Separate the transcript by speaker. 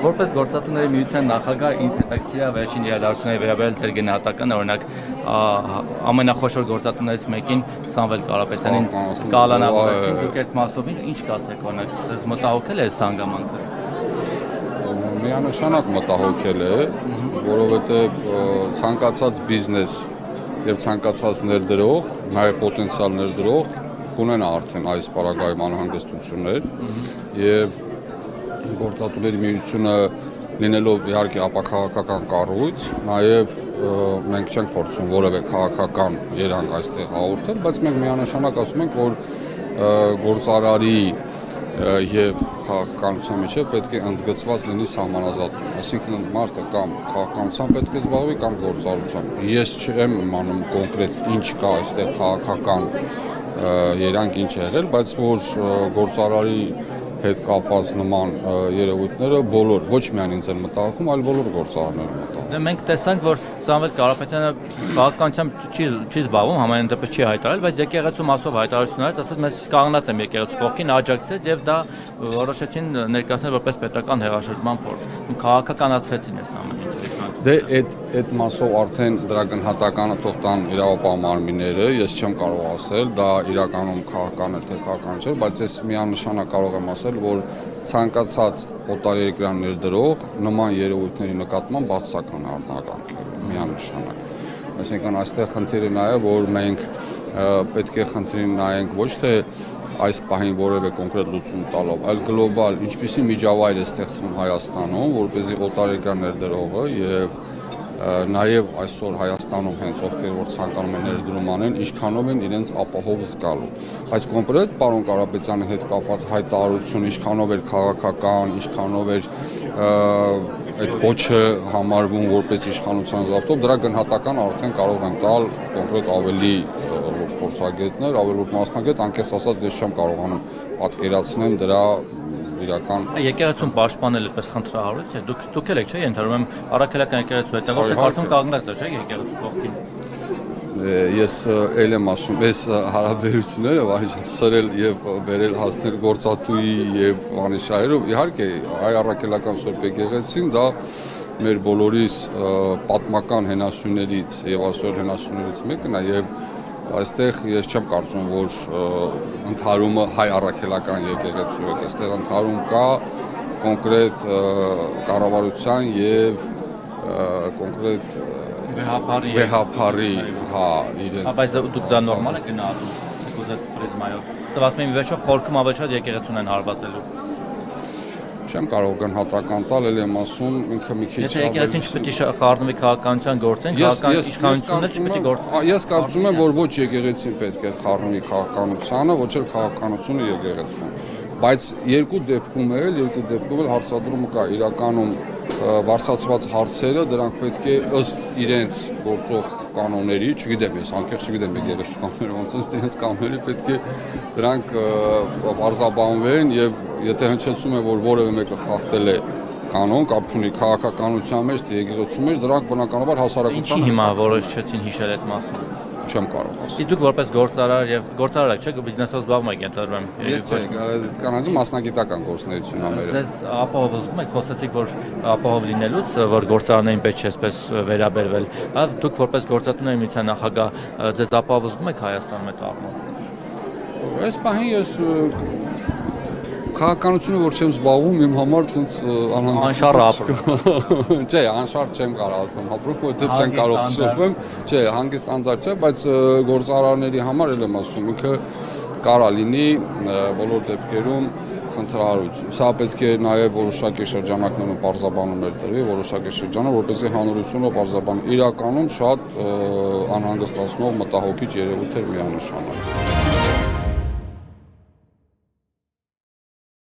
Speaker 1: Որպես գործատուների միության նախագահ ինձ հետաքրքիր է վերջին իրադարձությունների վերաբերյալ ձեր գնահատականը, օրինակ ամենախոշոր գործատուներից մեկին Սամվել Կարապետյանին կալանավորեցին, դուք այդ մասով ինչ կասեք, օրինակ ձեզ մտահոգել է այս հանգամանքը։
Speaker 2: Միանշանակ մտահոգել է, որովհետև ցանկացած բիզնես եւ ցանկացած ներդրող, նաեւ պոտենցիալ ներդրող ունենա արդեն այս պարագայում անհանգստություններ եւ գործատուների միությունը լինելով իհարկե ապաքաղաքական կառույց, նաեւ մենք չենք փորձում որևէ քաղաքական երանգ այստեղ հաղորդել, բայց մենք միանշանակ ասում ենք, որ գործարարի եւ քաղաքականության միջեւ պետք է ընդգծված լինի սահմանազատում, այսինքն մարդը կամ քաղաքականությամբ պետք է զբաղվի կամ գործարարությամբ։ Ես չեմ իմանում կոնկրետ ինչ կա այստեղ քաղաքական երանգ ինչ է եղել, բայց որ գործարարի հետ կապված նման երևույթները բոլոր ոչ միայն ինձ են մտահոգում, այլ բոլոր գործարարները մտահոգում։
Speaker 1: Մենք տեսանք, որ Սամվել Կարապետյանը քաղաքականությամբ չի զբաղվում, համենայն դեպս չի հայտարարել, բայց եկեղեցու մասով հայտարարություն արեց, ասաց մեզ կանգնած եմ եկեղեցու կողքին, աջակցեց եւ դա որոշեցին ներկայացնել որպես պետական հեղաշրջման փորձ։ Քաղաքականացրեցին այս ամեն ինչը։
Speaker 2: Դե այդ մասով արդեն դրա գնահատականը թող տան իրավապահ մարմինները, ես չեմ կարող ասել, դա իրականում քաղաքական է թե քաղաքական չէ, բայց ես միանշանակ կարող եմ ասել, որ ցանկացած օտարերկրյա ներդրող նման երևույթների նկատմամբ բացասական արձագանք միանշանակ։ Այսինքն այստեղ խնդիրը նա է, որ մենք պետք է խնդրին նայենք ոչ թե այս պահին որևէ կոնկրետ լուծում տալով, այլ գլոբալ ինչպիսի միջավայր է ստեղծվում Հայաստանում, որպեսզի օտարերկրյա ներդրողը եւ նաեւ այսօր Հայաստանում հենց ովքեր որ ցանկանում են ներդրում անեն, ինչքանով են իրենց ապահով զգալու։ Բայց կոնկրետ պարոն Կարապետյանի հետ կապված հայտարարություն ինչքանով էր քաղաքական, ինչքանով էր այդ ոչը համարվում որպես իշխանության զավթով, դրա գնահատական արդեն կարող են տալ կոնկրետ ավելի լուրջ փորձագետներ, ավելի լուրջ մասնագետ, անկեղծ ասած ես չեմ կարողանում պատկերացնել դրա իրական
Speaker 1: եկեղեցուն պաշտպանել այդպես խնդրահարույց է։ Դուք էլ եք, չէ՞, ենթադրում եմ առաքելական եկեղեցու հետ, որտեղ կարծում կանգնած է, չէ՞, եկեղեցու կողքին։
Speaker 2: Ես ել եմ ասում, այս հարաբերությունները սրել եւ վերել հասնել գործատուի եւ անիշայերով, իհարկե հայ առաքելական Սուրբ եկեղեցին դա մեր բոլորիս պատմական հենասյուներից եւ այսօր հենասյուներից մեկն է եւ այստեղ ես չեմ կարծում, որ ընդհարումը հայ առաքելական եկեղեցու է, այստեղ ընդհարում կա կոնկրետ կառավարության եւ կոնկրետ վեհապարի, հա, իրենց։
Speaker 1: Բայց դուք դա նորմալ է գնահատում այդ պրիզմայով։ Տվասում եմ վերջո խորքում ավելի շատ եկեղեցուն են հարվածելու։
Speaker 2: Չեմ կարող գնահատական տալ, ել եմ ասում, ինքը մի քիչ
Speaker 1: Եթե եկեղեցին չպետք է խառնվի քաղաքականության գործեն, քաղաքական իշխանությունն էլ չպետք է գործեն։
Speaker 2: Ես կարծում եմ, որ ոչ եկեղեցին պետք է խառնվի քաղաքականությանը, ոչ էլ քաղաքականությունը եկեղեցուն։ Բայց երկու դեպքում էլ հարցադրումը կա իրականում բարձրացված հարցերը, դրանք պետք է ըստ իրենց գործող կանոնների, չգիտեմ ես, անկեղծ չգիտեմ եկեղեցու կանոնները, ոնց ըստ իրենց կանոնների պետք է դրանք բարձրաբանվեն եւ եթե հնչեցում է, որ որևէ մեկը խախտել է կանոն, կապ չունի քաղաքականության մեջ, թե եկեղեցու մեջ, դրանք բնականաբար հասարակության
Speaker 1: Ինչի հիմա որոշեցին հիշել այդ մասը։
Speaker 2: Չեմ կարող ասել։
Speaker 1: Իսկ դուք որպես գործարար եւ գործարար եք, չէ՞, բիզնեսով զբաղվում եք, ենթադրում եմ։
Speaker 2: Ես չէ, կանանցի մասնագիտական գործունեություն ա մեր։
Speaker 1: Ձեզ ապահով զգում եք, խոսեցիք, որ ապահով լինելուց, որ գործարարներին պետք չէ այսպես վերաբերվել։ Դուք որպես գործատուների միության նախագահ ձեզ ապահով զգում եք Հայաստանում այդ առումով։
Speaker 2: Այս պահին ես քաղաքականությունը որ չեմ զբաղվում, իմ համար այնց
Speaker 1: անշարժ ապրում։
Speaker 2: Չէ, անշարժ չեմ կարող ասեմ, ապրում, որտեղ չեմ կարող շփվեմ, չէ, հանգիստ անդար չէ, բայց գործարարների համար էլ եմ ասում, ինքը կարա լինի բոլոր դեպքերում խնդրահարույց։ Սա պետք է նաև որոշակի շրջանակներում պարզաբանումներ տրվի, որոշակի շրջանով, որպեսզի հանրությունը պարզաբանի իրականում շատ անհանգստացնող մտահոգիչ երևույթ էր միանշանակ։